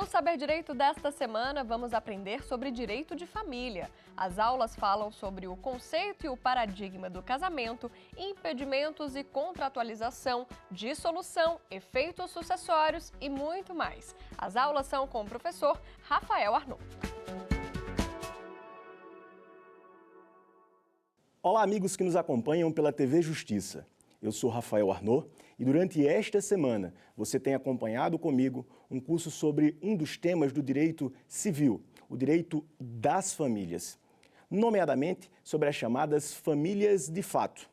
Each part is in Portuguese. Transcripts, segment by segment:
No Saber Direito desta semana, vamos aprender sobre direito de família. As aulas falam sobre o conceito e o paradigma do casamento, impedimentos e contratualização, dissolução, efeitos sucessórios e muito mais. As aulas são com o professor Rafael Arnaud. Olá, amigos que nos acompanham pela TV Justiça. Eu sou Rafael Arnaud e durante esta semana você tem acompanhado comigo um curso sobre um dos temas do direito civil, o direito das famílias, nomeadamente sobre as chamadas famílias de fato.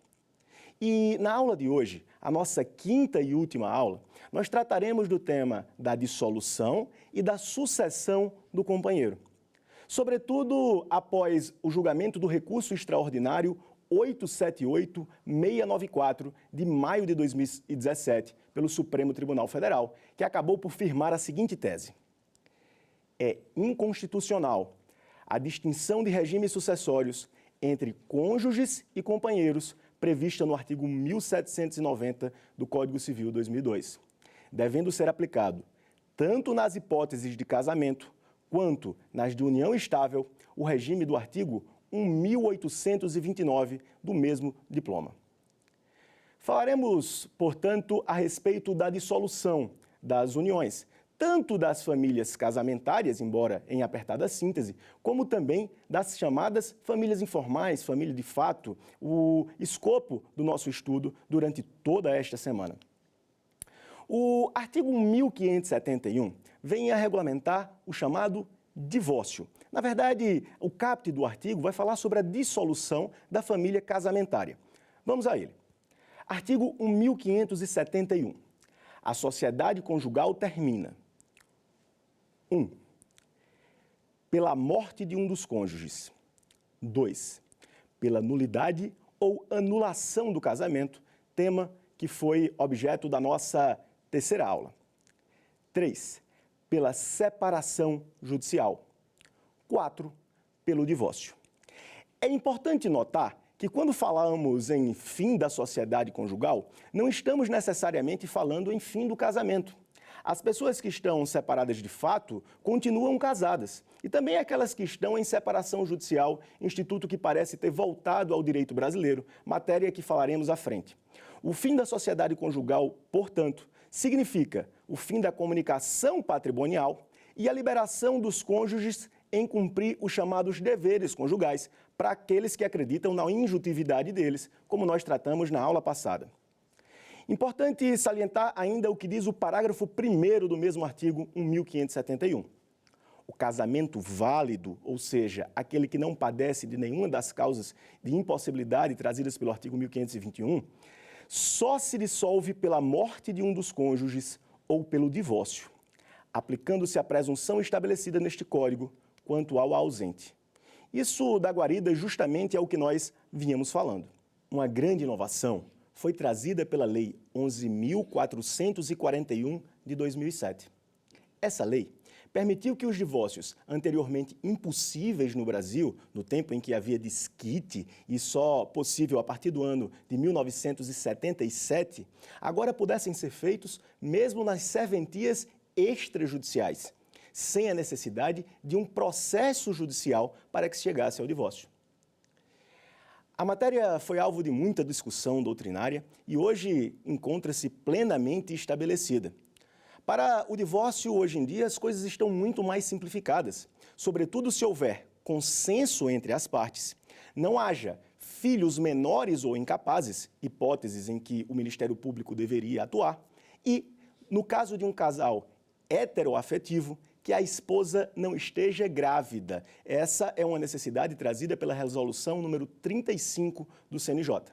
E na aula de hoje, a nossa quinta e última aula, nós trataremos do tema da dissolução e da sucessão do companheiro. Sobretudo após o julgamento do recurso extraordinário 878-694 de maio de 2017 pelo Supremo Tribunal Federal, que acabou por firmar a seguinte tese: é inconstitucional a distinção de regimes sucessórios entre cônjuges e companheiros prevista no artigo 1790 do Código Civil 2002, devendo ser aplicado tanto nas hipóteses de casamento quanto nas de união estável o regime do artigo 1829 do mesmo diploma. Falaremos, portanto, a respeito da dissolução das uniões, tanto das famílias casamentárias, embora em apertada síntese, como também das chamadas famílias informais, família de fato, o escopo do nosso estudo durante toda esta semana. O artigo 1571 vem a regulamentar o chamado divórcio. Na verdade, o caput do artigo vai falar sobre a dissolução da família casamentária. Vamos a ele. Artigo 1571. A sociedade conjugal termina: 1. Pela morte de um dos cônjuges. 2. Pela nulidade ou anulação do casamento, tema que foi objeto da nossa terceira aula. 3. Pela separação judicial. 4. Pelo divórcio. É importante notar que quando falamos em fim da sociedade conjugal, não estamos necessariamente falando em fim do casamento. As pessoas que estão separadas de fato continuam casadas, e também aquelas que estão em separação judicial, instituto que parece ter voltado ao direito brasileiro, matéria que falaremos à frente. O fim da sociedade conjugal, portanto, significa o fim da comunicação patrimonial e a liberação dos cônjuges em cumprir os chamados deveres conjugais para aqueles que acreditam na injutividade deles, como nós tratamos na aula passada. Importante salientar ainda o que diz o parágrafo 1º do mesmo artigo 1571. O casamento válido, ou seja, aquele que não padece de nenhuma das causas de impossibilidade trazidas pelo artigo 1521, só se dissolve pela morte de um dos cônjuges ou pelo divórcio, aplicando-se a presunção estabelecida neste Código quanto ao ausente. Isso dá guarida justamente ao que nós vínhamos falando. Uma grande inovação foi trazida pela Lei 11.441 de 2007. Essa lei permitiu que os divórcios anteriormente impossíveis no Brasil, no tempo em que havia desquite e só possível a partir do ano de 1977, agora pudessem ser feitos mesmo nas serventias extrajudiciais, sem a necessidade de um processo judicial para que se chegasse ao divórcio. A matéria foi alvo de muita discussão doutrinária e hoje encontra-se plenamente estabelecida. Para o divórcio, hoje em dia, as coisas estão muito mais simplificadas, sobretudo se houver consenso entre as partes, não haja filhos menores ou incapazes, hipóteses em que o Ministério Público deveria atuar, e, no caso de um casal heteroafetivo, que a esposa não esteja grávida. Essa é uma necessidade trazida pela resolução número 35 do CNJ.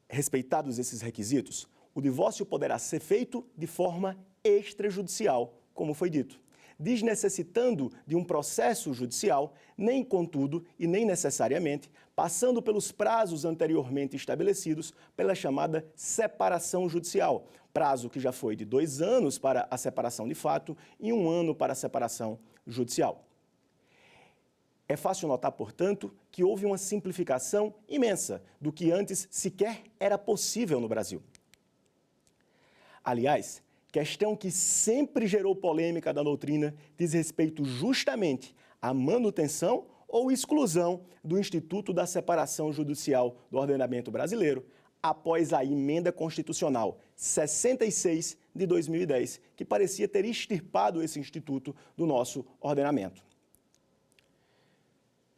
Respeitados esses requisitos, o divórcio poderá ser feito de forma extrajudicial, como foi dito, desnecessitando de um processo judicial, nem contudo e nem necessariamente passando pelos prazos anteriormente estabelecidos pela chamada separação judicial, prazo que já foi de 2 anos para a separação de fato e 1 ano para a separação judicial. É fácil notar, portanto, que houve uma simplificação imensa do que antes sequer era possível no Brasil. Aliás, questão que sempre gerou polêmica da doutrina, diz respeito justamente à manutenção ou exclusão do Instituto da Separação Judicial do Ordenamento Brasileiro, após a Emenda Constitucional 66 de 2010, que parecia ter extirpado esse instituto do nosso ordenamento.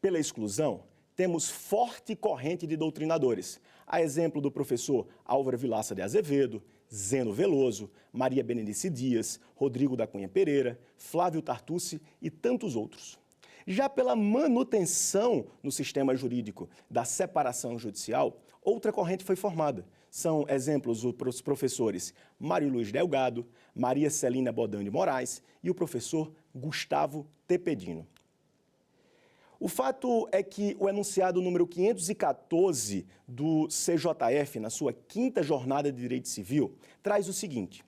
Pela exclusão, temos forte corrente de doutrinadores, a exemplo do professor Álvaro Vilaça de Azevedo, Zeno Veloso, Maria Berenice Dias, Rodrigo da Cunha Pereira, Flávio Tartucci e tantos outros. Já pela manutenção no sistema jurídico da separação judicial, outra corrente foi formada. São exemplos os professores Mário Luiz Delgado, Maria Celina Bodão de Moraes e o professor Gustavo Tepedino. O fato é que o enunciado número 514 do CJF, na sua 5ª Jornada de Direito Civil, traz o seguinte: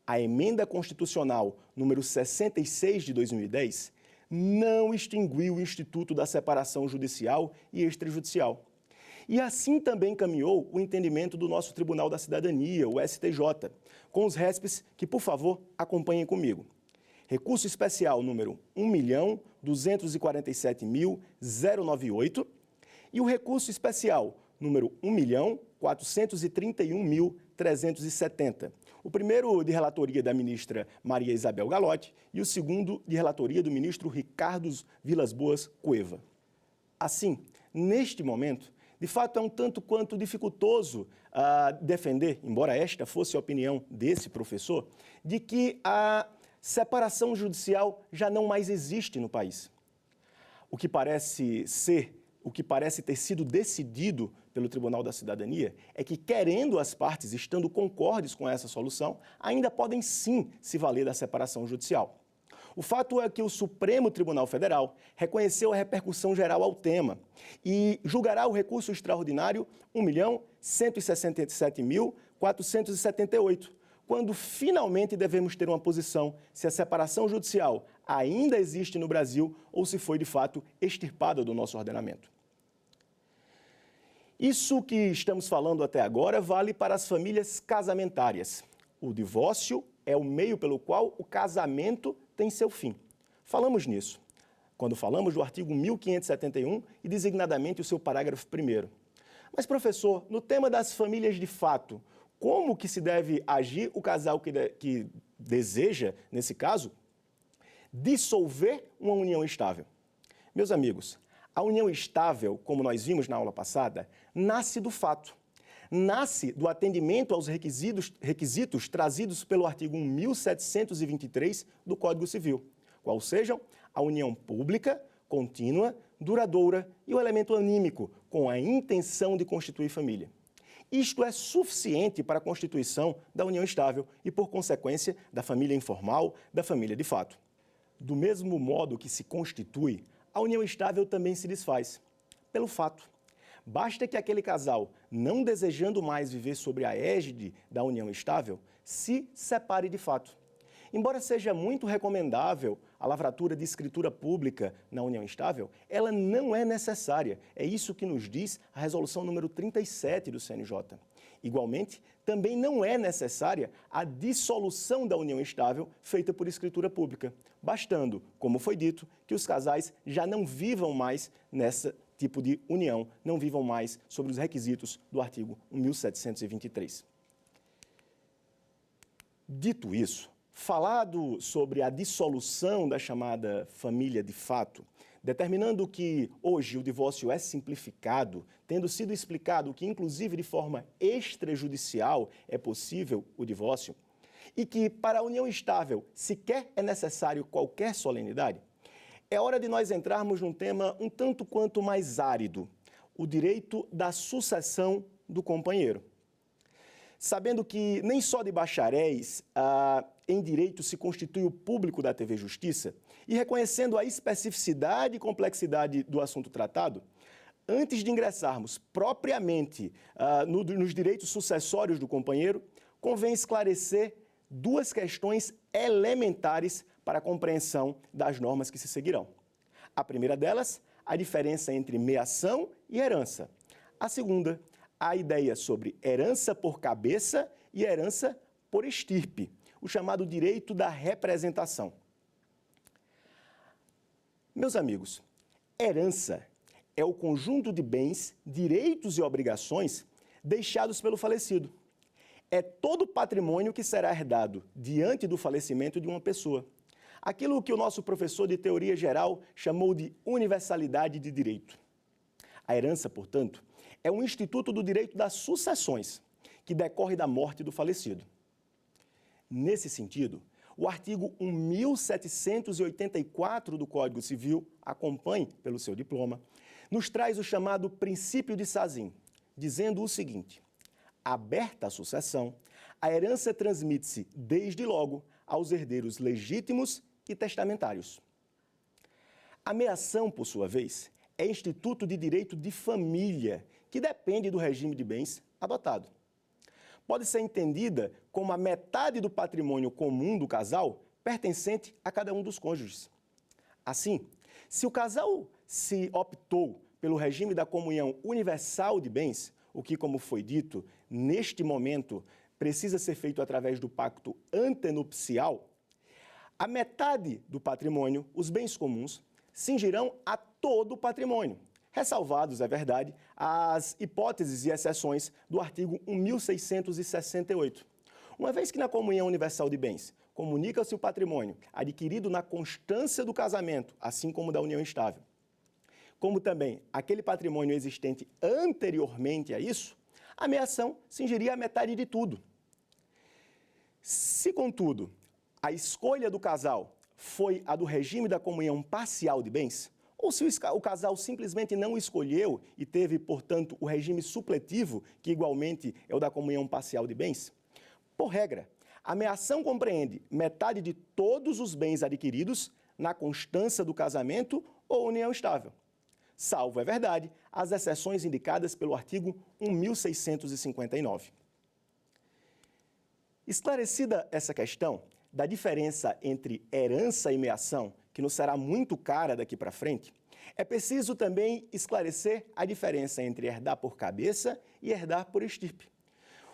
a Emenda Constitucional número 66 de 2010 não extinguiu o Instituto da Separação Judicial e Extrajudicial. E assim também caminhou o entendimento do nosso Tribunal da Cidadania, o STJ, com os réspes que, por favor, acompanhem comigo. Recurso especial número 1.247.098 e o recurso especial número 1.431.370. O primeiro de relatoria da ministra Maria Isabel Galotti e o segundo de relatoria do ministro Ricardo Vilas Boas Cueva. Assim, neste momento, de fato é um tanto quanto dificultoso defender, embora esta fosse a opinião desse professor, de que a separação judicial já não mais existe no país. O que parece ter sido decidido pelo Tribunal da Cidadania é que, querendo as partes, estando concordes com essa solução, ainda podem sim se valer da separação judicial. O fato é que o Supremo Tribunal Federal reconheceu a repercussão geral ao tema e julgará o recurso extraordinário 1.167.478, quando finalmente devemos ter uma posição se a separação judicial ainda existe no Brasil ou se foi, de fato, extirpada do nosso ordenamento. Isso que estamos falando até agora vale para as famílias casamentárias. O divórcio é o meio pelo qual o casamento tem seu fim. Falamos nisso quando falamos do artigo 1571 e designadamente o seu parágrafo 1º. Mas, professor, no tema das famílias de fato, como que se deve agir o casal que deseja, nesse caso, dissolver uma união estável? Meus amigos, a união estável, como nós vimos na aula passada, nasce do fato. Nasce do atendimento aos requisitos trazidos pelo artigo 1723 do Código Civil, qual sejam a união pública, contínua, duradoura e o elemento anímico, com a intenção de constituir família. Isto é suficiente para a constituição da união estável e, por consequência, da família informal, da família de fato. Do mesmo modo que se constitui, a união estável também se desfaz, pelo fato. Basta que aquele casal, não desejando mais viver sobre a égide da união estável, se separe de fato. Embora seja muito recomendável a lavratura de escritura pública na união estável, ela não é necessária. É isso que nos diz a resolução número 37 do CNJ. Igualmente, também não é necessária a dissolução da união estável feita por escritura pública, bastando, como foi dito, que os casais já não vivam mais nessa tipo de união, não vivam mais sobre os requisitos do artigo 1723. Dito isso, falado sobre a dissolução da chamada família de fato, determinando que hoje o divórcio é simplificado, tendo sido explicado que, inclusive de forma extrajudicial, é possível o divórcio, e que para a união estável sequer é necessário qualquer solenidade, é hora de nós entrarmos num tema um tanto quanto mais árido, o direito da sucessão do companheiro. Sabendo que nem só de bacharéis em direito se constitui o público da TV Justiça, e reconhecendo a especificidade e complexidade do assunto tratado, antes de ingressarmos propriamente nos direitos sucessórios do companheiro, convém esclarecer duas questões elementares para a compreensão das normas que se seguirão. A primeira delas, a diferença entre meação e herança. A segunda, a ideia sobre herança por cabeça e herança por estirpe, o chamado direito da representação. Meus amigos, herança é o conjunto de bens, direitos e obrigações deixados pelo falecido. É todo o patrimônio que será herdado diante do falecimento de uma pessoa. Aquilo que o nosso professor de teoria geral chamou de universalidade de direito. A herança, portanto, é um instituto do direito das sucessões, que decorre da morte do falecido. Nesse sentido, o artigo 1784 do Código Civil, acompanhe pelo seu diploma, nos traz o chamado princípio de Sazin, dizendo o seguinte: aberta a sucessão, a herança transmite-se desde logo aos herdeiros legítimos e testamentários. A meação, por sua vez, é instituto de direito de família, que depende do regime de bens adotado. Pode ser entendida como a metade do patrimônio comum do casal pertencente a cada um dos cônjuges. Assim, se o casal se optou pelo regime da comunhão universal de bens, o que, como foi dito, neste momento precisa ser feito através do pacto antenupcial, a metade do patrimônio, os bens comuns, cingirão a todo o patrimônio, ressalvados, é verdade, as hipóteses e exceções do artigo 1668. Uma vez que na comunhão universal de bens comunica-se o patrimônio adquirido na constância do casamento, assim como da união estável, como também aquele patrimônio existente anteriormente a isso, a meação cingiria a metade de tudo. Se, contudo, a escolha do casal foi a do regime da comunhão parcial de bens, ou se o casal simplesmente não escolheu e teve, portanto, o regime supletivo, que igualmente é o da comunhão parcial de bens, por regra, a meação compreende metade de todos os bens adquiridos na constância do casamento ou união estável, salvo, é verdade, as exceções indicadas pelo artigo 1659. Esclarecida essa questão da diferença entre herança e meação, que nos será muito cara daqui para frente, é preciso também esclarecer a diferença entre herdar por cabeça e herdar por estirpe.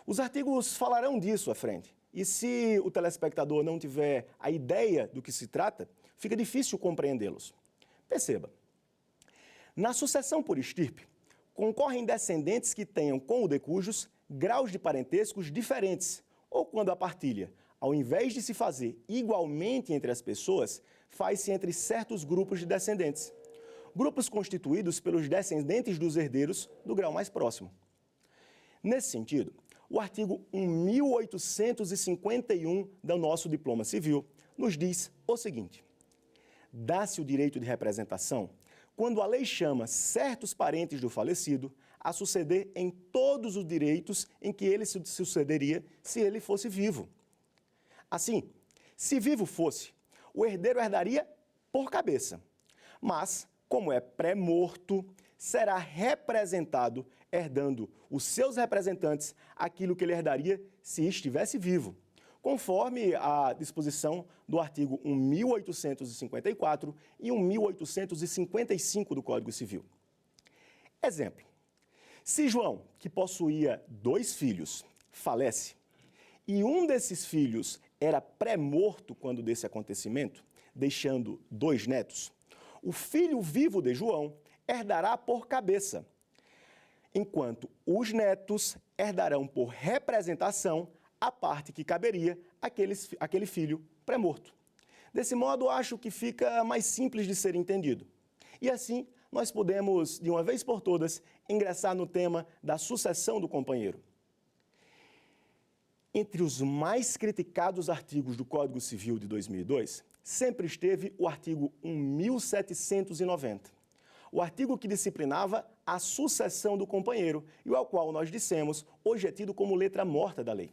Os artigos falarão disso à frente, e se o telespectador não tiver a ideia do que se trata, fica difícil compreendê-los. Perceba, na sucessão por estirpe, concorrem descendentes que tenham com o decujus graus de parentescos diferentes, ou quando a partilha, ao invés de se fazer igualmente entre as pessoas, faz-se entre certos grupos de descendentes. Grupos constituídos pelos descendentes dos herdeiros do grau mais próximo. Nesse sentido, o artigo 1851 do nosso Diploma Civil nos diz o seguinte: dá-se o direito de representação quando a lei chama certos parentes do falecido a suceder em todos os direitos em que ele se sucederia se ele fosse vivo. Assim, se vivo fosse, o herdeiro herdaria por cabeça, mas, como é pré-morto, será representado herdando os seus representantes aquilo que ele herdaria se estivesse vivo, conforme a disposição do artigo 1854 e 1855 do Código Civil. Exemplo: se João, que possuía 2 filhos, falece, e um desses filhos era pré-morto quando desse acontecimento, deixando 2 netos, o filho vivo de João herdará por cabeça, enquanto os netos herdarão por representação a parte que caberia àquele filho pré-morto. Desse modo, acho que fica mais simples de ser entendido. E assim, nós podemos, de uma vez por todas, ingressar no tema da sucessão do companheiro. Entre os mais criticados artigos do Código Civil de 2002, sempre esteve o artigo 1790, o artigo que disciplinava a sucessão do companheiro e ao qual nós dissemos hoje é tido como letra morta da lei.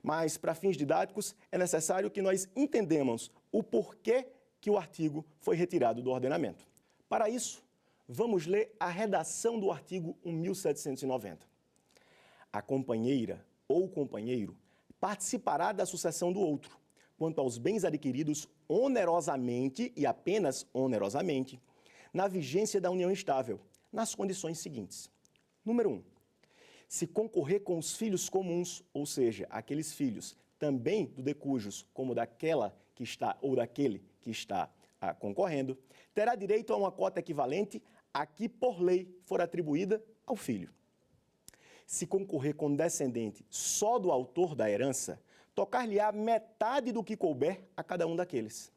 Mas, para fins didáticos, é necessário que nós entendamos o porquê que o artigo foi retirado do ordenamento. Para isso, vamos ler a redação do artigo 1790. A companheira ou companheiro participará da sucessão do outro, quanto aos bens adquiridos onerosamente e apenas onerosamente, na vigência da união estável, nas condições seguintes. Número 1. Se concorrer com os filhos comuns, ou seja, aqueles filhos também do de cujos, como daquela que está ou daquele que está concorrendo, terá direito a uma cota equivalente a que, por lei, for atribuída ao filho. Se concorrer com descendente só do autor da herança, tocar-lhe-á metade do que couber a cada um daqueles.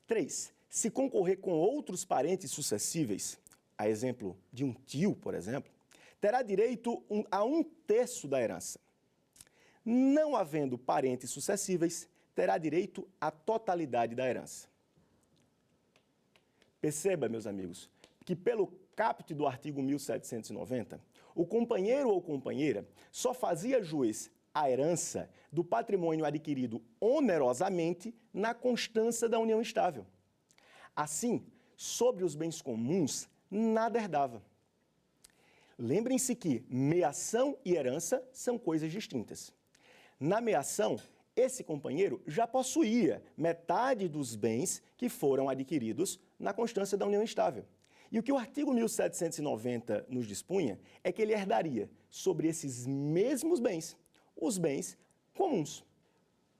3. Se concorrer com outros parentes sucessíveis, a exemplo de um tio, por exemplo, terá direito a 1/3 da herança. Não havendo parentes sucessíveis, terá direito à totalidade da herança. Perceba, meus amigos, que pelo caput do artigo 1790, o companheiro ou companheira só fazia jus à herança do patrimônio adquirido onerosamente na constância da união estável. Assim, sobre os bens comuns, nada herdava. Lembrem-se que meação e herança são coisas distintas. Na meação, esse companheiro já possuía metade dos bens que foram adquiridos na constância da união estável. E o que o artigo 1790 nos dispunha é que ele herdaria sobre esses mesmos bens, os bens comuns.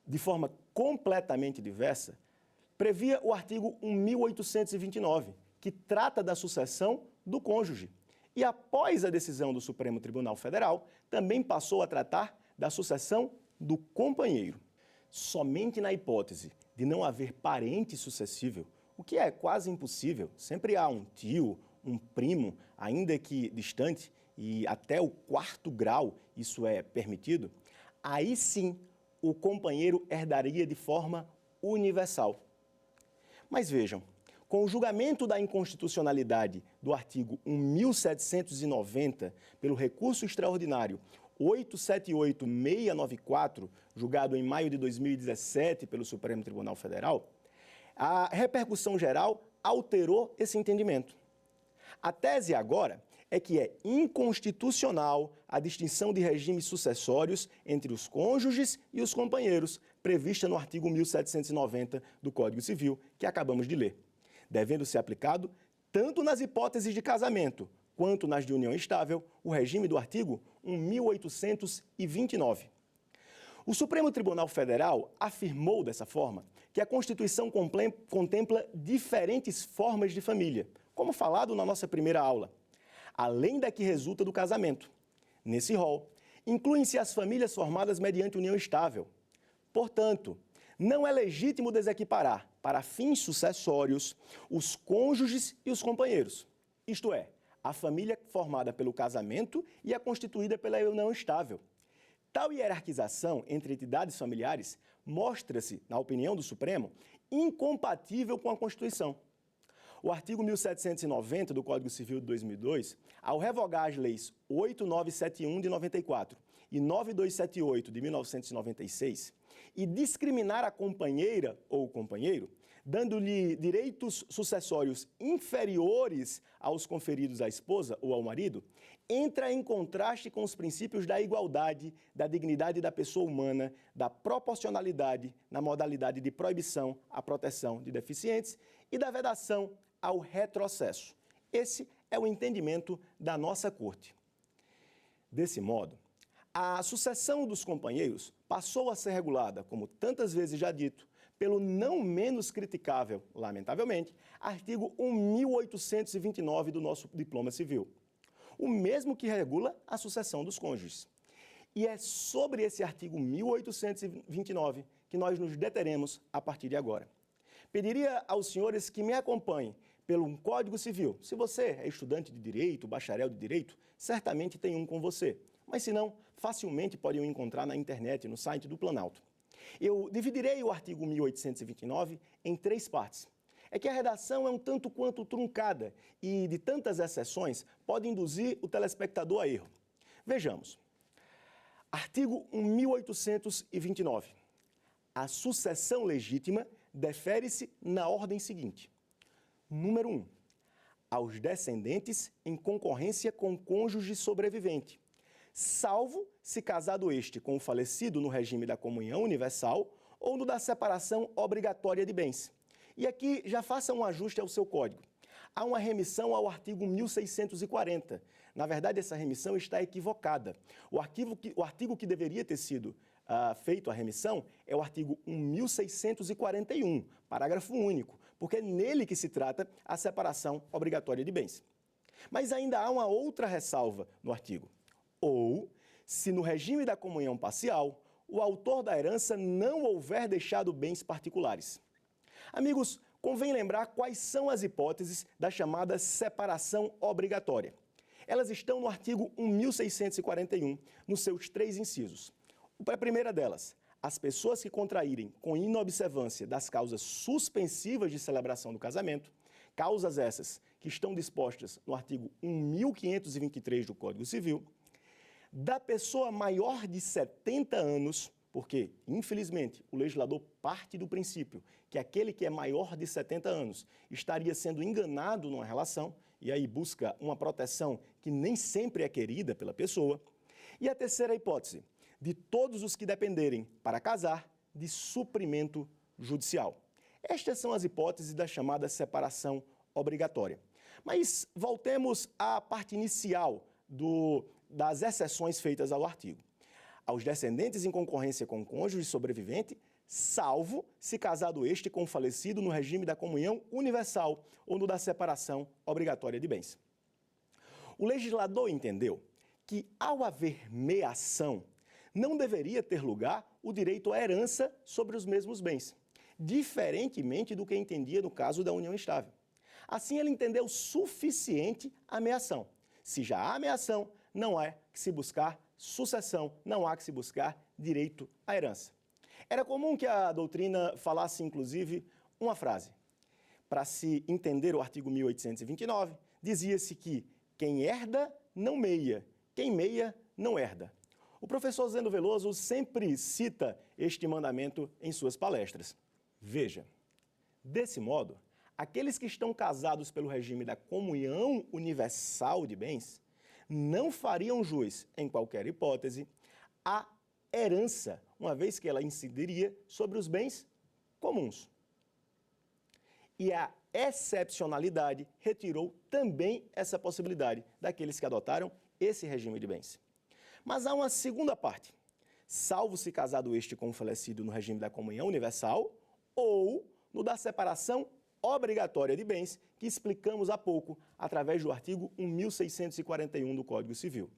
De forma completamente diversa, previa o artigo 1829, que trata da sucessão do cônjuge. E após a decisão do Supremo Tribunal Federal, também passou a tratar da sucessão do companheiro. Somente na hipótese de não haver parente sucessível, o que é quase impossível, sempre há um tio, um primo, ainda que distante, e até o 4º grau isso é permitido, aí sim o companheiro herdaria de forma universal. Mas vejam, com o julgamento da inconstitucionalidade do artigo 1790 pelo recurso extraordinário 878-694, julgado em maio de 2017 pelo Supremo Tribunal Federal, a repercussão geral alterou esse entendimento. A tese agora é que é inconstitucional a distinção de regimes sucessórios entre os cônjuges e os companheiros, prevista no artigo 1790 do Código Civil, que acabamos de ler, devendo ser aplicado tanto nas hipóteses de casamento quanto nas de união estável, o regime do artigo 1829. O Supremo Tribunal Federal afirmou dessa forma que a Constituição contempla diferentes formas de família, como falado na nossa primeira aula, além da que resulta do casamento. Nesse rol, incluem-se as famílias formadas mediante união estável. Portanto, não é legítimo desequiparar, para fins sucessórios, os cônjuges e os companheiros, isto é, a família formada pelo casamento e a constituída pela união estável. Tal hierarquização entre entidades familiares mostra-se, na opinião do Supremo, incompatível com a Constituição. O artigo 1790 do Código Civil de 2002, ao revogar as leis 8971 de 94 e 9278 de 1996 e discriminar a companheira ou companheiro, dando-lhe direitos sucessórios inferiores aos conferidos à esposa ou ao marido, entra em contraste com os princípios da igualdade, da dignidade da pessoa humana, da proporcionalidade na modalidade de proibição à proteção de deficientes e da vedação ao retrocesso. Esse é o entendimento da nossa Corte. Desse modo, a sucessão dos companheiros passou a ser regulada, como tantas vezes já dito, pelo não menos criticável, lamentavelmente, artigo 1829 do nosso Diploma Civil, o mesmo que regula a sucessão dos cônjuges. E é sobre esse artigo 1829 que nós nos deteremos a partir de agora. Pediria aos senhores que me acompanhem pelo Código Civil. Se você é estudante de Direito, bacharel de Direito, certamente tem um com você. Mas se não, facilmente podem o encontrar na internet, no site do Planalto. Eu dividirei o artigo 1829 em 3 partes. É que a redação é um tanto quanto truncada e, de tantas exceções, pode induzir o telespectador a erro. Vejamos. Artigo 1829. A sucessão legítima defere-se na ordem seguinte. Número 1. Aos descendentes em concorrência com o cônjuge sobrevivente, salvo se casado este com o falecido no regime da comunhão universal ou no da separação obrigatória de bens. E aqui já faça um ajuste ao seu código. Há uma remissão ao artigo 1640, Na verdade, essa remissão está equivocada. O artigo que deveria ter sido feito a remissão é o artigo 1641, parágrafo único, porque é nele que se trata a separação obrigatória de bens. Mas ainda há uma outra ressalva no artigo. Ou, se no regime da comunhão parcial, o autor da herança não houver deixado bens particulares. Amigos, convém lembrar quais são as hipóteses da chamada separação obrigatória. Elas estão no artigo 1641, nos seus 3 incisos. A primeira delas, as pessoas que contraírem com inobservância das causas suspensivas de celebração do casamento, causas essas que estão dispostas no artigo 1523 do Código Civil, da pessoa maior de 70 anos, porque, infelizmente, o legislador parte do princípio que aquele que é maior de 70 anos estaria sendo enganado numa relação, e aí busca uma proteção que nem sempre é querida pela pessoa. E a terceira hipótese, de todos os que dependerem para casar de suprimento judicial. Estas são as hipóteses da chamada separação obrigatória. Mas voltemos à parte inicial das exceções feitas ao artigo. Aos descendentes em concorrência com o cônjuge sobrevivente, salvo se casado este com o falecido no regime da comunhão universal ou no da separação obrigatória de bens. O legislador entendeu que, ao haver meação, não deveria ter lugar o direito à herança sobre os mesmos bens, diferentemente do que entendia no caso da união estável. Assim, ele entendeu suficiente a meação. Se já há meação, não há que se buscar sucessão, não há que se buscar direito à herança. Era comum que a doutrina falasse, inclusive, uma frase. Para se entender o artigo 1829, dizia-se que quem herda não meia, quem meia não herda. O professor Zeno Veloso sempre cita este mandamento em suas palestras. Veja, desse modo, aqueles que estão casados pelo regime da comunhão universal de bens não fariam jus, em qualquer hipótese, à herança, uma vez que ela incidiria sobre os bens comuns. E a excepcionalidade retirou também essa possibilidade daqueles que adotaram esse regime de bens. Mas há uma segunda parte. Salvo se casado este com o falecido no regime da comunhão universal ou no da separação obrigatória de bens, que explicamos há pouco através do artigo 1641 do Código Civil.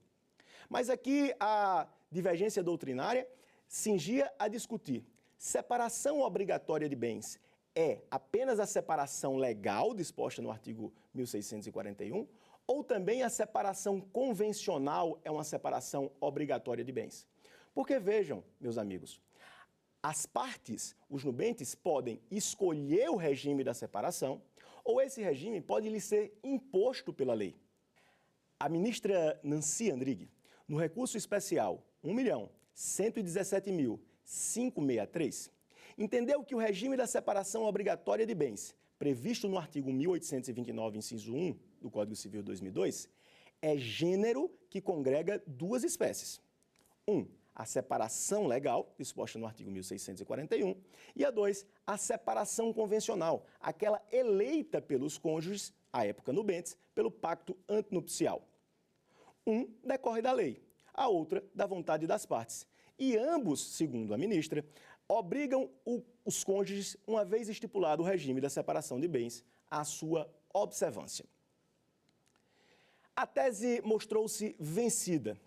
Mas aqui a divergência doutrinária cingia a discutir: separação obrigatória de bens é apenas a separação legal disposta no artigo 1641 ou também a separação convencional é uma separação obrigatória de bens? Porque vejam, meus amigos, as partes, os nubentes, podem escolher o regime da separação ou esse regime pode lhe ser imposto pela lei. A ministra Nancy Andrighi, no recurso especial 1.117.563, entendeu que o regime da separação obrigatória de bens, previsto no artigo 1829, inciso 1 do Código Civil 2002, é gênero que congrega duas espécies. A separação legal, disposta no artigo 1641, e a 2, a separação convencional, aquela eleita pelos cônjuges, à época nubentes, pelo pacto antinupcial. Decorre da lei, a outra da vontade das partes. E ambos, segundo a ministra, obrigam os cônjuges, uma vez estipulado o regime da separação de bens, à sua observância. A tese mostrou-se vencida.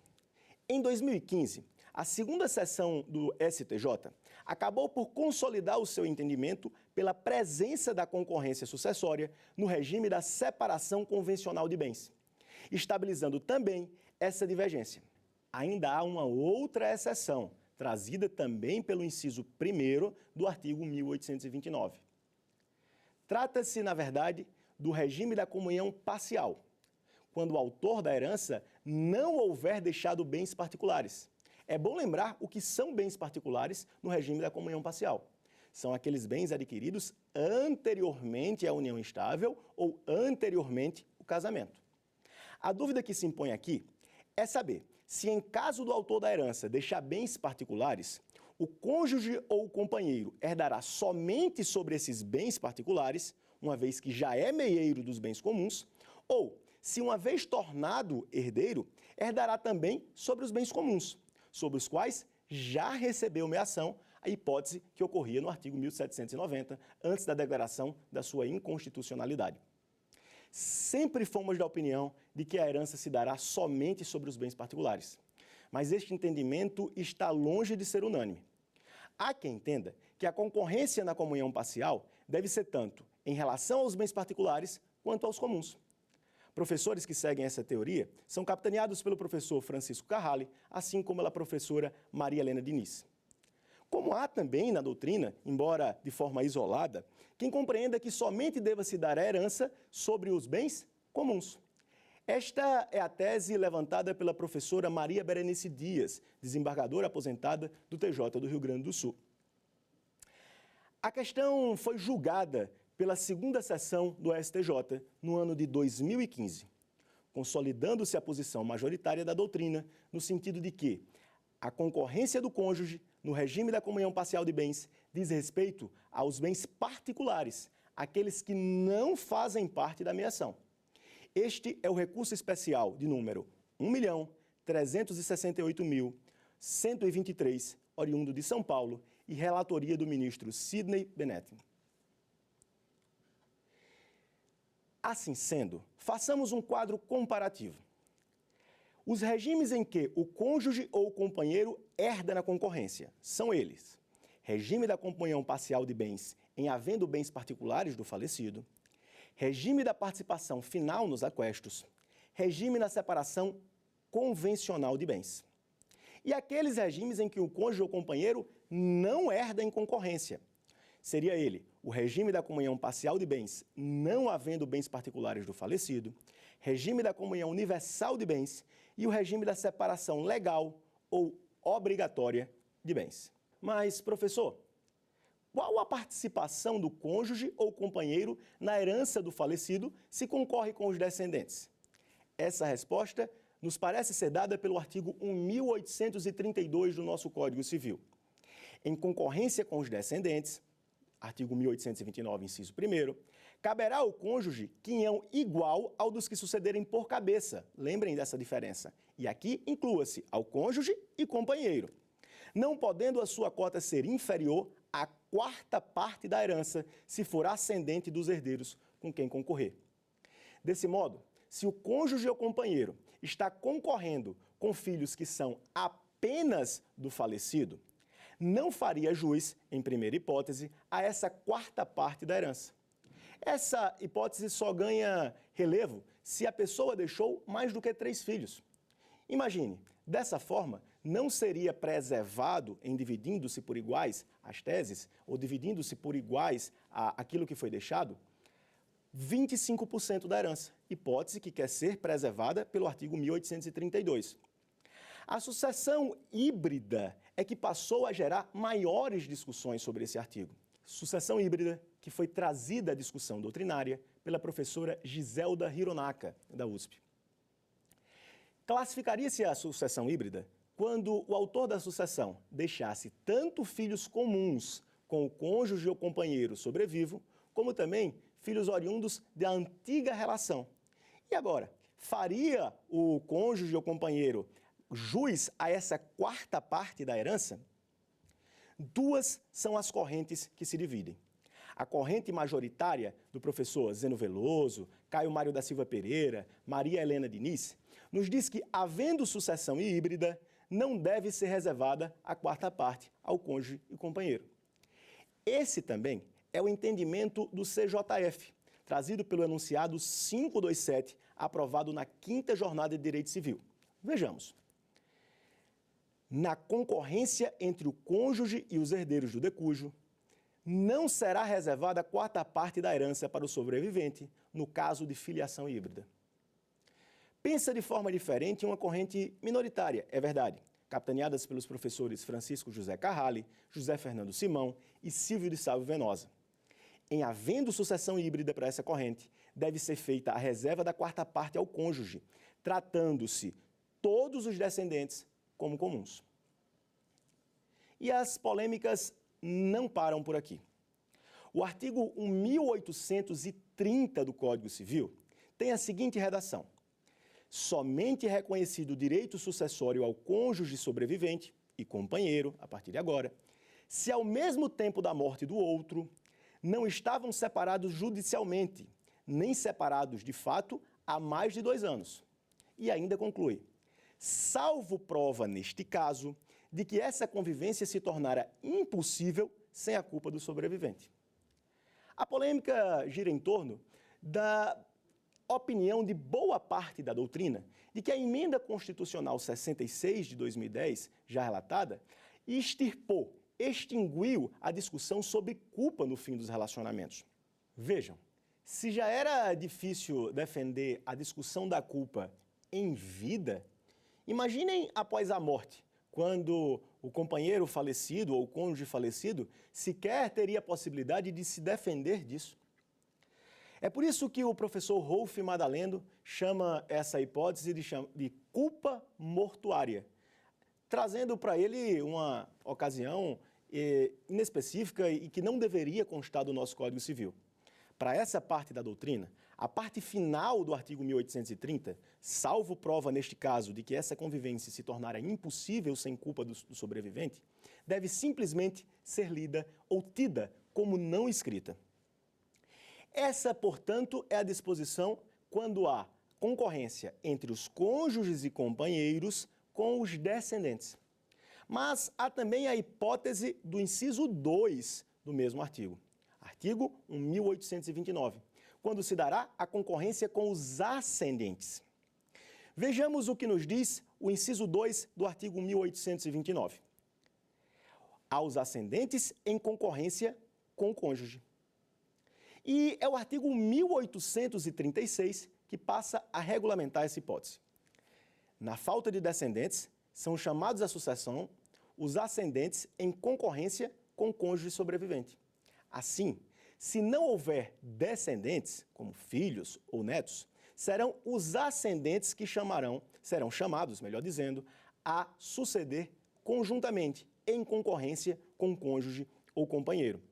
Em 2015, a segunda sessão do STJ acabou por consolidar o seu entendimento pela presença da concorrência sucessória no regime da separação convencional de bens, estabilizando também essa divergência. Ainda há uma outra exceção, trazida também pelo inciso 1º do artigo 1829. Trata-se, na verdade, do regime da comunhão parcial, quando o autor da herança não houver deixado bens particulares. É bom lembrar o que são bens particulares no regime da comunhão parcial. São aqueles bens adquiridos anteriormente à união estável ou anteriormente ao casamento. A dúvida que se impõe aqui é saber se, em caso do autor da herança deixar bens particulares, o cônjuge ou o companheiro herdará somente sobre esses bens particulares, uma vez que já é meieiro dos bens comuns, ou se uma vez tornado herdeiro, herdará também sobre os bens comuns, sobre os quais já recebeu meação, a hipótese que ocorria no artigo 1790, antes da declaração da sua inconstitucionalidade. Sempre fomos da opinião de que a herança se dará somente sobre os bens particulares, mas este entendimento está longe de ser unânime. Há quem entenda que a concorrência na comunhão parcial deve ser tanto em relação aos bens particulares quanto aos comuns. Professores que seguem essa teoria são capitaneados pelo professor Francisco Carrali, assim como pela professora Maria Helena Diniz. Como há também na doutrina, embora de forma isolada, quem compreenda que somente deva se dar a herança sobre os bens comuns. Esta é a tese levantada pela professora Maria Berenice Dias, desembargadora aposentada do TJ do Rio Grande do Sul. A questão foi julgada pela segunda sessão do STJ no ano de 2015, consolidando-se a posição majoritária da doutrina no sentido de que a concorrência do cônjuge no regime da comunhão parcial de bens diz respeito aos bens particulares, aqueles que não fazem parte da meação. Este é o recurso especial de número 1.368.123, oriundo de São Paulo, e relatoria do ministro Sidney Bennett. Assim sendo, façamos um quadro comparativo. Os regimes em que o cônjuge ou o companheiro herda na concorrência são eles: regime da comunhão parcial de bens em havendo bens particulares do falecido, regime da participação final nos aquestos, regime na separação convencional de bens. E aqueles regimes em que o cônjuge ou companheiro não herda em concorrência. Seria ele o regime da comunhão parcial de bens não havendo bens particulares do falecido, regime da comunhão universal de bens e o regime da separação legal ou obrigatória de bens. Mas, professor, qual a participação do cônjuge ou companheiro na herança do falecido se concorre com os descendentes? Essa resposta nos parece ser dada pelo artigo 1832 do nosso Código Civil. Em concorrência com os descendentes, artigo 1829, inciso 1º, caberá ao cônjuge quinhão igual ao dos que sucederem por cabeça. Lembrem dessa diferença. E aqui inclua-se ao cônjuge e companheiro, não podendo a sua cota ser inferior à quarta parte da herança, se for ascendente dos herdeiros com quem concorrer. Desse modo, se o cônjuge ou companheiro está concorrendo com filhos que são apenas do falecido, não faria jus, em primeira hipótese, a essa quarta parte da herança. Essa hipótese só ganha relevo se a pessoa deixou mais do que 3 filhos. Imagine, dessa forma, não seria preservado em dividindo-se por iguais as teses, ou dividindo-se por iguais aquilo que foi deixado, 25% da herança, hipótese que quer ser preservada pelo artigo 1832. A sucessão híbrida é que passou a gerar maiores discussões sobre esse artigo. Sucessão híbrida que foi trazida à discussão doutrinária pela professora Giselda Hironaka, da USP. Classificaria-se a sucessão híbrida quando o autor da sucessão deixasse tanto filhos comuns com o cônjuge ou companheiro sobrevivo, como também filhos oriundos da antiga relação. E agora, faria o cônjuge ou companheiro jus a essa quarta parte da herança? 2 são as correntes que se dividem. A corrente majoritária do professor Zeno Veloso, Caio Mário da Silva Pereira, Maria Helena Diniz, nos diz que, havendo sucessão híbrida, não deve ser reservada a quarta parte ao cônjuge e companheiro. Esse também é o entendimento do CJF, trazido pelo enunciado 527, aprovado na 5ª Jornada de Direito Civil. Vejamos. Na concorrência entre o cônjuge e os herdeiros do decújo, não será reservada a quarta parte da herança para o sobrevivente, no caso de filiação híbrida. Pensa de forma diferente em uma corrente minoritária, é verdade, capitaneadas pelos professores Francisco José Carrali, José Fernando Simão e Silvio de Sálvio Venosa. Em havendo sucessão híbrida para essa corrente, deve ser feita a reserva da quarta parte ao cônjuge, tratando-se todos os descendentes como comuns. E as polêmicas não param por aqui. O artigo 1830 do Código Civil tem a seguinte redação: somente é reconhecido o direito sucessório ao cônjuge sobrevivente e companheiro, a partir de agora, se ao mesmo tempo da morte do outro não estavam separados judicialmente, nem separados de fato há mais de 2 anos. E ainda conclui: salvo prova neste caso de que essa convivência se tornara impossível sem a culpa do sobrevivente. A polêmica gira em torno da opinião de boa parte da doutrina de que a Emenda Constitucional 66 de 2010, já relatada, extinguiu a discussão sobre culpa no fim dos relacionamentos. Vejam, se já era difícil defender a discussão da culpa em vida, imaginem após a morte, quando o companheiro falecido ou o cônjuge falecido sequer teria a possibilidade de se defender disso. É por isso que o professor Rolf Madaleno chama essa hipótese de culpa mortuária, trazendo para ele uma ocasião inespecífica e que não deveria constar do nosso Código Civil. Para essa parte da doutrina, a parte final do artigo 1830, salvo prova neste caso de que essa convivência se tornara impossível sem culpa do sobrevivente, deve simplesmente ser lida ou tida como não escrita. Essa, portanto, é a disposição quando há concorrência entre os cônjuges e companheiros com os descendentes. Mas há também a hipótese do inciso 2 do mesmo artigo, artigo 1829, quando se dará a concorrência com os ascendentes. Vejamos o que nos diz o inciso 2 do artigo 1829. Aos ascendentes em concorrência com o cônjuge. E é o artigo 1836 que passa a regulamentar essa hipótese. Na falta de descendentes, são chamados à sucessão os ascendentes em concorrência com o cônjuge sobrevivente. Assim, se não houver descendentes, como filhos ou netos, serão os ascendentes que serão chamados, melhor dizendo, a suceder conjuntamente, em concorrência com o cônjuge ou companheiro.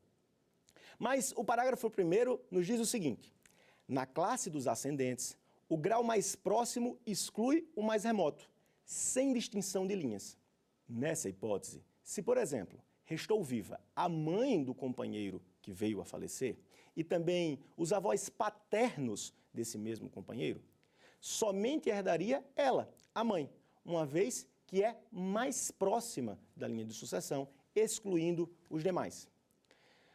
Mas o parágrafo 1º nos diz o seguinte: na classe dos ascendentes, o grau mais próximo exclui o mais remoto, sem distinção de linhas. Nessa hipótese, se, por exemplo, restou viva a mãe do companheiro que veio a falecer e também os avós paternos desse mesmo companheiro, somente herdaria ela, a mãe, uma vez que é mais próxima da linha de sucessão, excluindo os demais.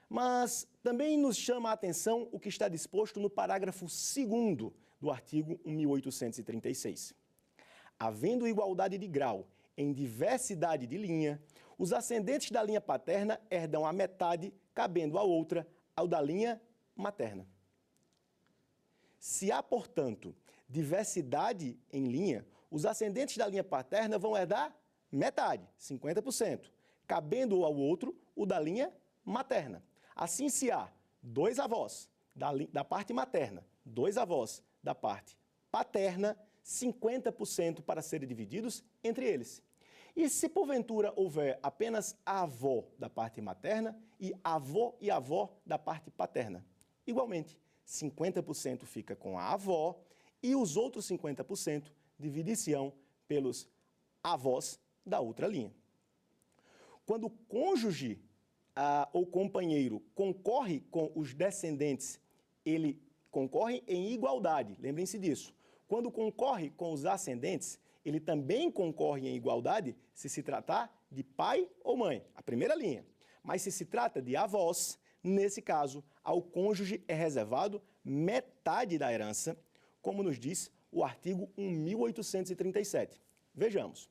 Mas também nos chama a atenção o que está disposto no parágrafo 2º do artigo 1836. Havendo igualdade de grau em diversidade de linha, os ascendentes da linha paterna herdam a metade, cabendo a outra ao da linha materna. Se há, portanto, diversidade em linha, os ascendentes da linha paterna vão herdar metade, 50%, cabendo ao outro o da linha materna. Assim, se há 2 avós da parte materna, 2 avós da parte paterna, 50% para serem divididos entre eles. E se porventura houver apenas a avó da parte materna e avó da parte paterna, igualmente, 50% fica com a avó e os outros 50% dividir-se-ão pelos avós da outra linha. Quando o cônjuge ou companheiro concorre com os descendentes, ele concorre em igualdade, lembrem-se disso. Quando concorre com os ascendentes, ele também concorre em igualdade se se tratar de pai ou mãe, a primeira linha. Mas se se trata de avós, nesse caso, ao cônjuge é reservado metade da herança, como nos diz o artigo 1837. Vejamos.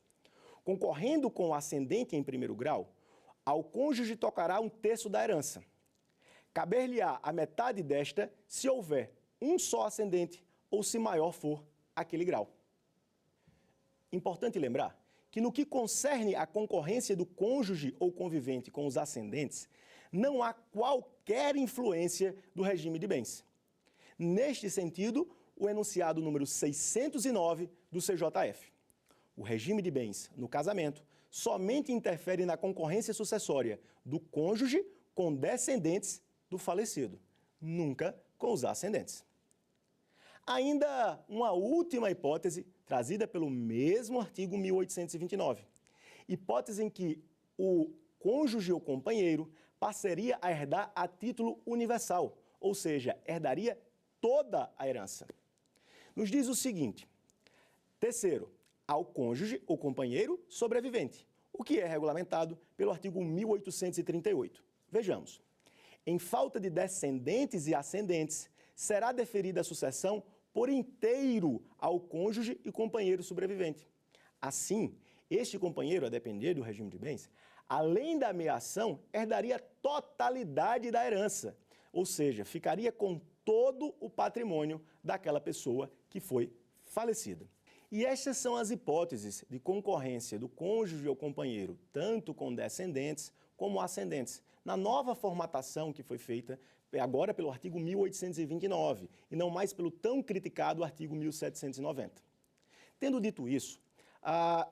Concorrendo com o ascendente em primeiro grau, ao cônjuge tocará 1/3 da herança. Caber-lhe-á a metade desta se houver um só ascendente ou se maior for aquele grau. Importante lembrar que no que concerne à concorrência do cônjuge ou convivente com os ascendentes, não há qualquer influência do regime de bens. Neste sentido, o enunciado número 609 do CJF. O regime de bens no casamento somente interfere na concorrência sucessória do cônjuge com descendentes do falecido, nunca com os ascendentes. Ainda uma última hipótese, trazida pelo mesmo artigo 1829. Hipótese em que o cônjuge ou companheiro passaria a herdar a título universal, ou seja, herdaria toda a herança. Nos diz o seguinte: terceiro, ao cônjuge ou companheiro sobrevivente, o que é regulamentado pelo artigo 1838. Vejamos. Em falta de descendentes e ascendentes, será deferida a sucessão por inteiro ao cônjuge e companheiro sobrevivente. Assim, este companheiro, a depender do regime de bens, além da meação, herdaria a totalidade da herança, ou seja, ficaria com todo o patrimônio daquela pessoa que foi falecida. E estas são as hipóteses de concorrência do cônjuge ou companheiro, tanto com descendentes como ascendentes, na nova formatação que foi feita agora pelo artigo 1829 e não mais pelo tão criticado artigo 1790. Tendo dito isso,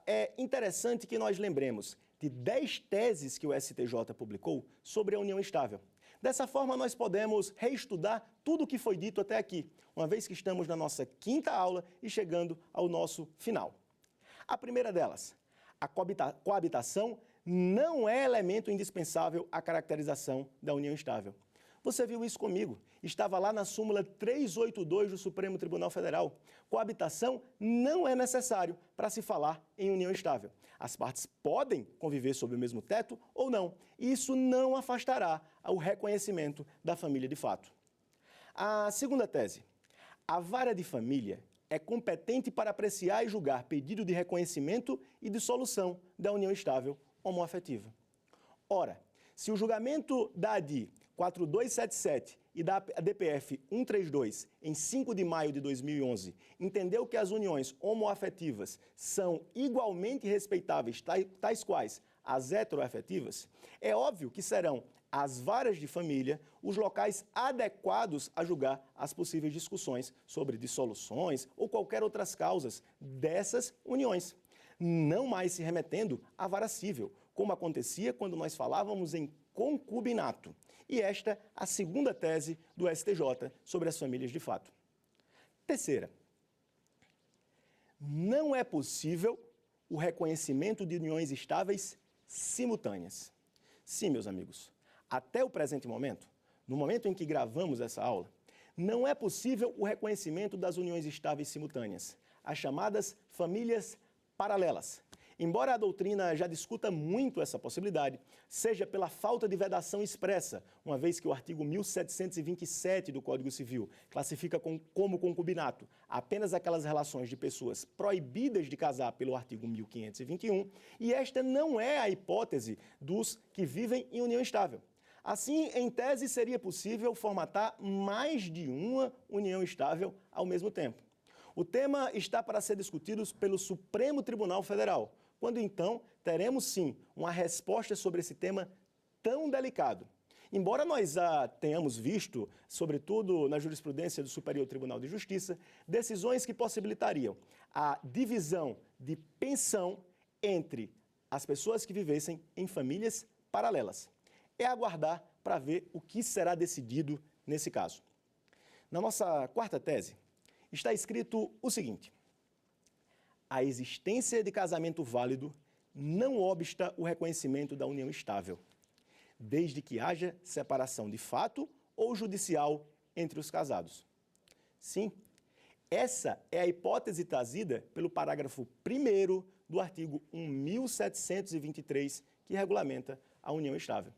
é interessante que nós lembremos de 10 teses que o STJ publicou sobre a união estável. Dessa forma, nós podemos reestudar tudo o que foi dito até aqui, uma vez que estamos na nossa quinta aula e chegando ao nosso final. A primeira delas, a coabitação não é elemento indispensável à caracterização da união estável. Você viu isso comigo. Estava lá na súmula 382 do Supremo Tribunal Federal. Coabitação não é necessário para se falar em união estável. As partes podem conviver sob o mesmo teto ou não. E isso não afastará o reconhecimento da família de fato. A segunda tese. A vara de família é competente para apreciar e julgar pedido de reconhecimento e dissolução da união estável homoafetiva. Ora, se o julgamento da ADI 4277 e da DPF 132, em 5 de maio de 2011, entendeu que as uniões homoafetivas são igualmente respeitáveis, tais quais as heteroafetivas, é óbvio que serão as varas de família os locais adequados a julgar as possíveis discussões sobre dissoluções ou qualquer outras causas dessas uniões, não mais se remetendo à vara civil, como acontecia quando nós falávamos em concubinato. E esta a segunda tese do STJ sobre as famílias de fato. Terceira, não é possível o reconhecimento de uniões estáveis simultâneas. Sim, meus amigos, até o presente momento, no momento em que gravamos essa aula, não é possível o reconhecimento das uniões estáveis simultâneas, as chamadas famílias paralelas. Embora a doutrina já discuta muito essa possibilidade, seja pela falta de vedação expressa, uma vez que o artigo 1727 do Código Civil classifica como concubinato apenas aquelas relações de pessoas proibidas de casar pelo artigo 1521, e esta não é a hipótese dos que vivem em união estável. Assim, em tese, seria possível formatar mais de uma união estável ao mesmo tempo. O tema está para ser discutido pelo Supremo Tribunal Federal, quando então teremos sim uma resposta sobre esse tema tão delicado. Embora nós tenhamos visto, sobretudo na jurisprudência do Superior Tribunal de Justiça, decisões que possibilitariam a divisão de pensão entre as pessoas que vivessem em famílias paralelas. É aguardar para ver o que será decidido nesse caso. Na nossa quarta tese, está escrito o seguinte: a existência de casamento válido não obsta o reconhecimento da união estável, desde que haja separação de fato ou judicial entre os casados. Sim, essa é a hipótese trazida pelo parágrafo 1º do artigo 1723, que regulamenta a união estável.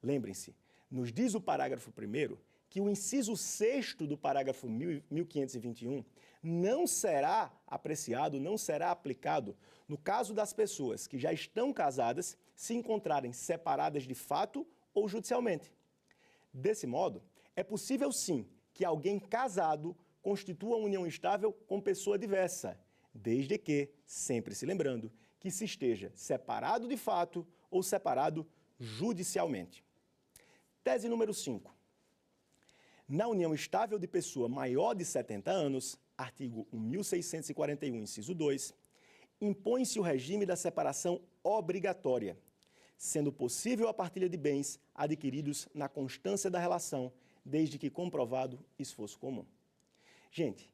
Lembrem-se, nos diz o parágrafo 1º que o inciso 6º do parágrafo 1521 não será apreciado, não será aplicado no caso das pessoas que já estão casadas se encontrarem separadas de fato ou judicialmente. Desse modo, é possível sim que alguém casado constitua uma união estável com pessoa diversa, desde que, sempre se lembrando, que se esteja separado de fato ou separado judicialmente. Tese número 5. Na união estável de pessoa maior de 70 anos, artigo 1641, inciso 2, impõe-se o regime da separação obrigatória, sendo possível a partilha de bens adquiridos na constância da relação, desde que comprovado esforço comum. Gente,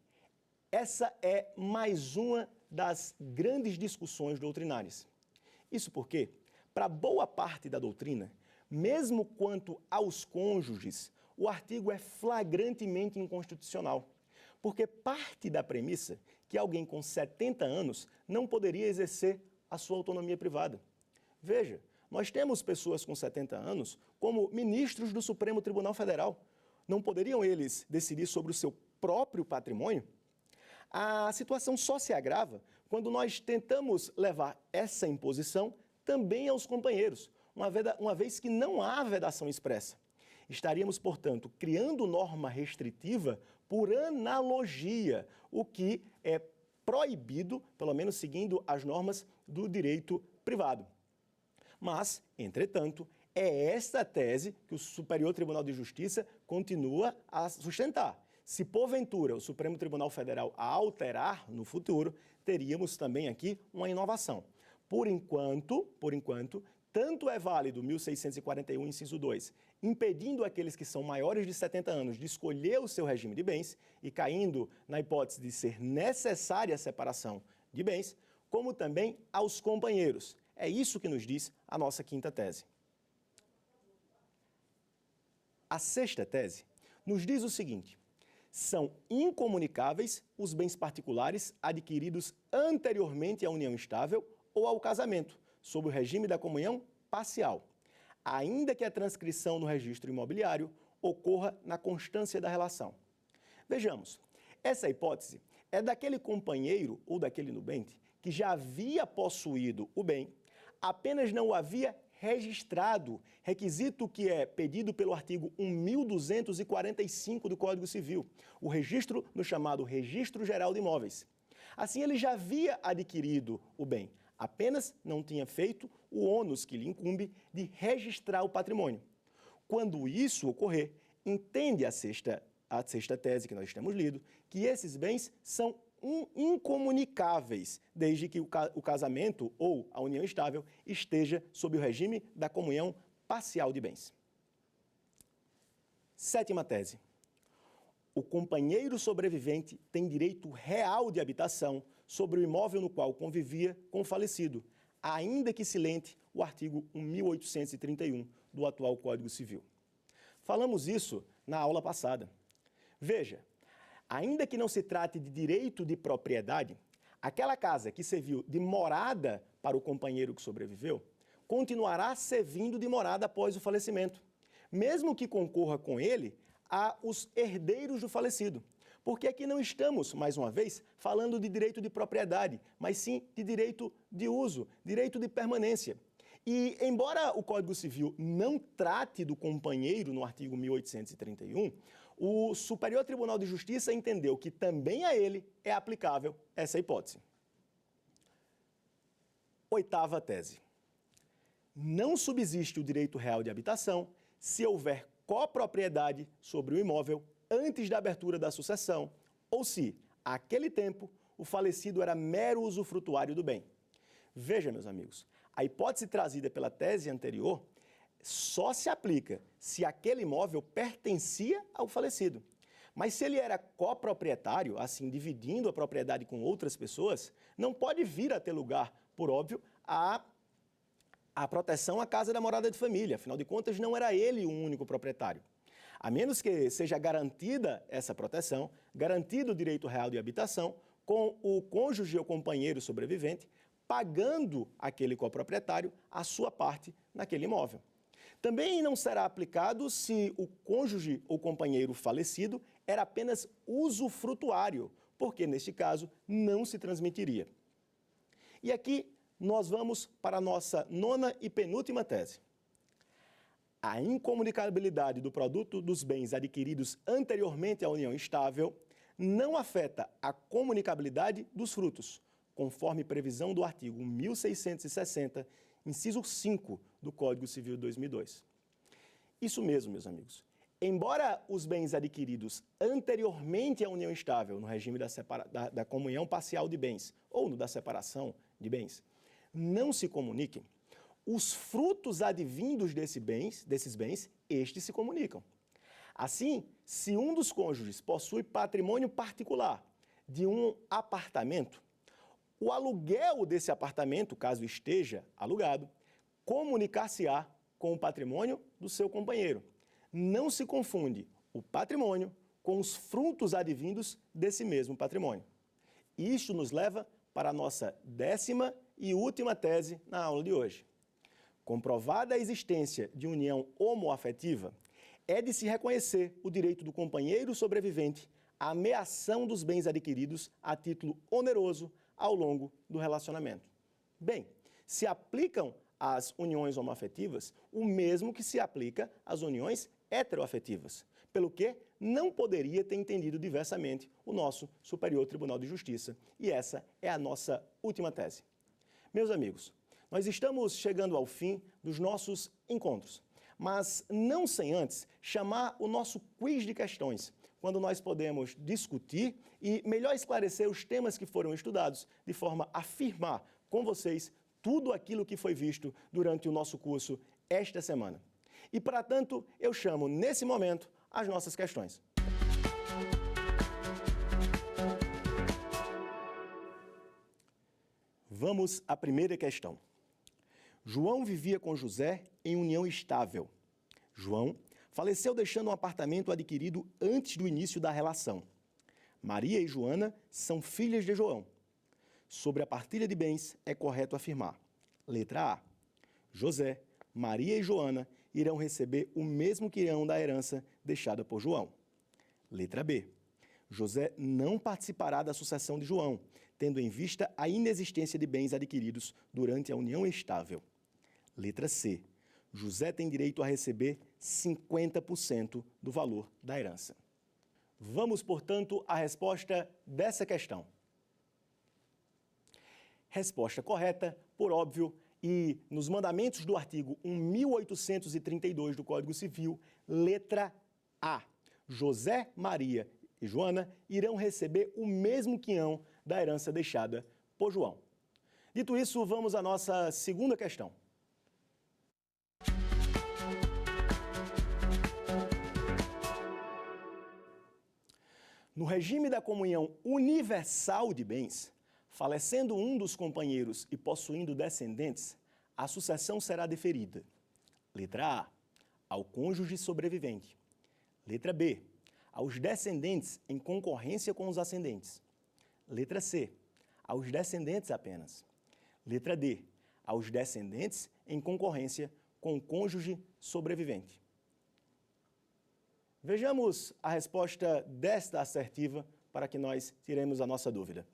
essa é mais uma das grandes discussões doutrinárias. Isso porque, para boa parte da doutrina, mesmo quanto aos cônjuges, o artigo é flagrantemente inconstitucional, porque parte da premissa que alguém com 70 anos não poderia exercer a sua autonomia privada. Veja, nós temos pessoas com 70 anos como ministros do Supremo Tribunal Federal. Não poderiam eles decidir sobre o seu próprio patrimônio? A situação só se agrava quando nós tentamos levar essa imposição também aos companheiros, uma vez que não há vedação expressa. Estaríamos, portanto, criando norma restritiva por analogia, o que é proibido, pelo menos seguindo as normas do direito privado. Mas, entretanto, é esta tese que o Superior Tribunal de Justiça continua a sustentar. Se, porventura, o Supremo Tribunal Federal a alterar no futuro, teríamos também aqui uma inovação. Por enquanto, tanto é válido 1641, inciso 2, impedindo aqueles que são maiores de 70 anos de escolher o seu regime de bens e caindo na hipótese de ser necessária a separação de bens, como também aos companheiros. É isso que nos diz a nossa quinta tese. A sexta tese nos diz o seguinte: são incomunicáveis os bens particulares adquiridos anteriormente à união estável ou ao casamento, sob o regime da comunhão parcial, ainda que a transcrição no registro imobiliário ocorra na constância da relação. Vejamos, essa hipótese é daquele companheiro ou daquele nubente que já havia possuído o bem, apenas não o havia registrado, requisito que é pedido pelo artigo 1245 do Código Civil, o registro no chamado Registro Geral de Imóveis. Assim, ele já havia adquirido o bem, apenas não tinha feito o ônus que lhe incumbe de registrar o patrimônio. Quando isso ocorrer, entende a sexta tese que nós temos lido, que esses bens são incomunicáveis, desde que o casamento ou a união estável esteja sob o regime da comunhão parcial de bens. Sétima tese. O companheiro sobrevivente tem direito real de habitação sobre o imóvel no qual convivia com o falecido, ainda que silente o artigo 1831 do atual Código Civil. Falamos isso na aula passada. Veja, ainda que não se trate de direito de propriedade, aquela casa que serviu de morada para o companheiro que sobreviveu, continuará servindo de morada após o falecimento, mesmo que concorra com ele aos herdeiros do falecido. Porque aqui não estamos, mais uma vez, falando de direito de propriedade, mas sim de direito de uso, direito de permanência. E, embora o Código Civil não trate do companheiro no artigo 1831, o Superior Tribunal de Justiça entendeu que também a ele é aplicável essa hipótese. Oitava tese. Não subsiste o direito real de habitação se houver copropriedade sobre o imóvel antes da abertura da sucessão, ou se, àquele tempo, o falecido era mero usufrutuário do bem. Veja, meus amigos, a hipótese trazida pela tese anterior só se aplica se aquele imóvel pertencia ao falecido. Mas se ele era coproprietário, assim dividindo a propriedade com outras pessoas, não pode vir a ter lugar, por óbvio, a proteção à casa da morada de família. Afinal de contas, não era ele o único proprietário. A menos que seja garantida essa proteção, garantido o direito real de habitação, com o cônjuge ou companheiro sobrevivente, pagando aquele coproprietário a sua parte naquele imóvel. Também não será aplicado se o cônjuge ou companheiro falecido era apenas usufrutuário, porque, neste caso, não se transmitiria. E aqui nós vamos para a nossa nona e penúltima tese. A incomunicabilidade do produto dos bens adquiridos anteriormente à união estável não afeta a comunicabilidade dos frutos, conforme previsão do artigo 1660, inciso 5 do Código Civil de 2002. Isso mesmo, meus amigos. Embora os bens adquiridos anteriormente à união estável, no regime da comunhão parcial de bens ou no da separação de bens, não se comuniquem, os frutos advindos desses bens, estes se comunicam. Assim, se um dos cônjuges possui patrimônio particular de um apartamento, o aluguel desse apartamento, caso esteja alugado, comunicar-se-á com o patrimônio do seu companheiro. Não se confunde o patrimônio com os frutos advindos desse mesmo patrimônio. Isto nos leva para a nossa 10ª e última tese na aula de hoje. Comprovada a existência de união homoafetiva, é de se reconhecer o direito do companheiro sobrevivente à ameação dos bens adquiridos a título oneroso ao longo do relacionamento. Bem, se aplicam às uniões homoafetivas o mesmo que se aplica às uniões heteroafetivas, pelo que não poderia ter entendido diversamente o nosso Superior Tribunal de Justiça. E essa é a nossa última tese. Meus amigos, nós estamos chegando ao fim dos nossos encontros, mas não sem antes chamar o nosso quiz de questões, quando nós podemos discutir e melhor esclarecer os temas que foram estudados, de forma a afirmar com vocês tudo aquilo que foi visto durante o nosso curso esta semana. E, para tanto, eu chamo, nesse momento, as nossas questões. Vamos à primeira questão. João vivia com José em união estável. João faleceu deixando um apartamento adquirido antes do início da relação. Maria e Joana são filhas de João. Sobre a partilha de bens, é correto afirmar. Letra A. José, Maria e Joana irão receber o mesmo quirão da herança deixada por João. Letra B. José não participará da sucessão de João, tendo em vista a inexistência de bens adquiridos durante a união estável. Letra C. José tem direito a receber 50% do valor da herança. Vamos, portanto, à resposta dessa questão. Resposta correta, por óbvio, e nos mandamentos do artigo 1832 do Código Civil, letra A. José, Maria e Joana irão receber o mesmo quinhão da herança deixada por João. Dito isso, vamos à nossa segunda questão. No regime da comunhão universal de bens, falecendo um dos companheiros e possuindo descendentes, a sucessão será deferida. Letra A. Ao cônjuge sobrevivente. Letra B. Aos descendentes em concorrência com os ascendentes. Letra C. Aos descendentes apenas. Letra D. Aos descendentes em concorrência com o cônjuge sobrevivente. Vejamos a resposta desta assertiva para que nós tiremos a nossa dúvida.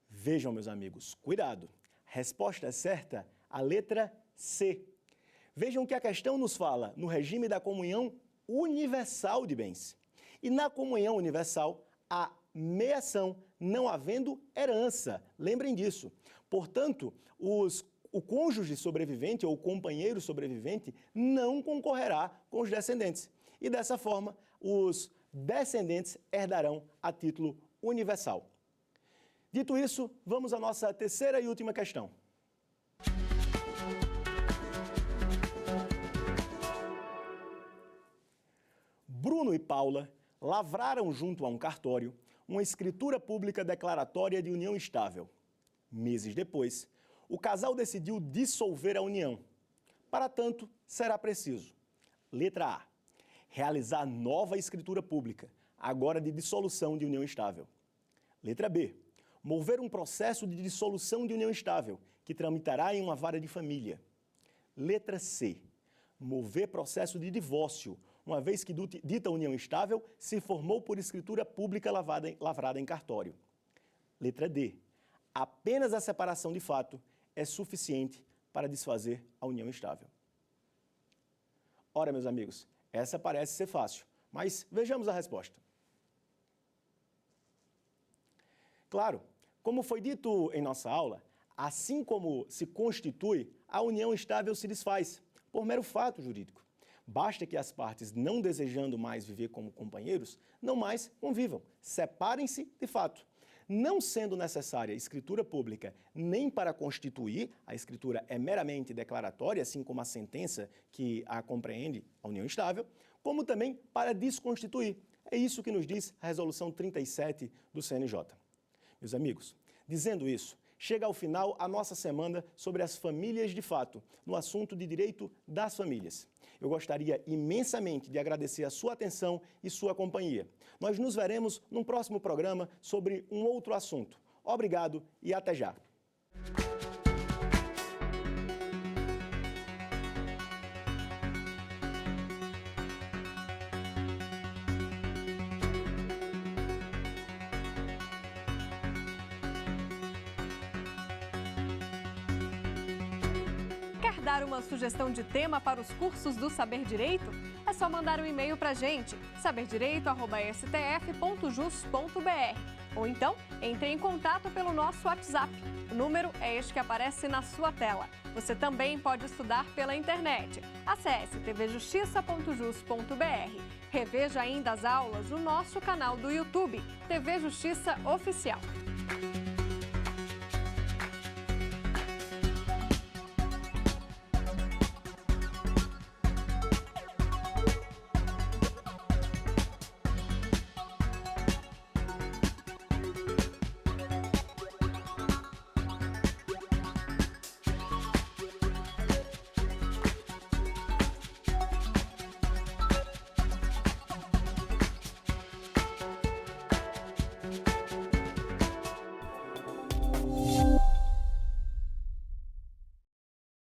Vejam, meus amigos, cuidado. Resposta certa, a letra C. Vejam que a questão nos fala no regime da comunhão universal de bens. E na comunhão universal, há meação, não havendo herança. Lembrem disso. Portanto, o cônjuge sobrevivente ou o companheiro sobrevivente não concorrerá com os descendentes. E dessa forma, os descendentes herdarão a título universal. Dito isso, vamos à nossa terceira e última questão. Bruno e Paula lavraram junto a um cartório uma escritura pública declaratória de união estável. Meses depois, o casal decidiu dissolver a união. Para tanto, será preciso: letra A. Realizar nova escritura pública, agora de dissolução de união estável. Letra B. Mover um processo de dissolução de união estável, que tramitará em uma vara de família. Letra C. Mover processo de divórcio, uma vez que dita união estável se formou por escritura pública lavrada em cartório. Letra D. Apenas a separação de fato é suficiente para desfazer a união estável. Ora, meus amigos, essa parece ser fácil, mas vejamos a resposta. Claro, como foi dito em nossa aula, assim como se constitui, a união estável se desfaz, por mero fato jurídico. Basta que as partes, não desejando mais viver como companheiros, não mais convivam, separem-se de fato. Não sendo necessária escritura pública nem para constituir, a escritura é meramente declaratória, assim como a sentença que a compreende, a união estável, como também para desconstituir. É isso que nos diz a Resolução 37 do CNJ. Meus amigos, dizendo isso, chega ao final a nossa semana sobre as famílias de fato, no assunto de direito das famílias. Eu gostaria imensamente de agradecer a sua atenção e sua companhia. Nós nos veremos num próximo programa sobre um outro assunto. Obrigado e até já. Quer dar uma sugestão de tema para os cursos do Saber Direito? É só mandar um e-mail para a gente, saberdireito@stf.jus.br. Ou então, entre em contato pelo nosso WhatsApp. O número é este que aparece na sua tela. Você também pode estudar pela internet. Acesse tvjustiça.jus.br. Reveja ainda as aulas no nosso canal do YouTube, TV Justiça Oficial.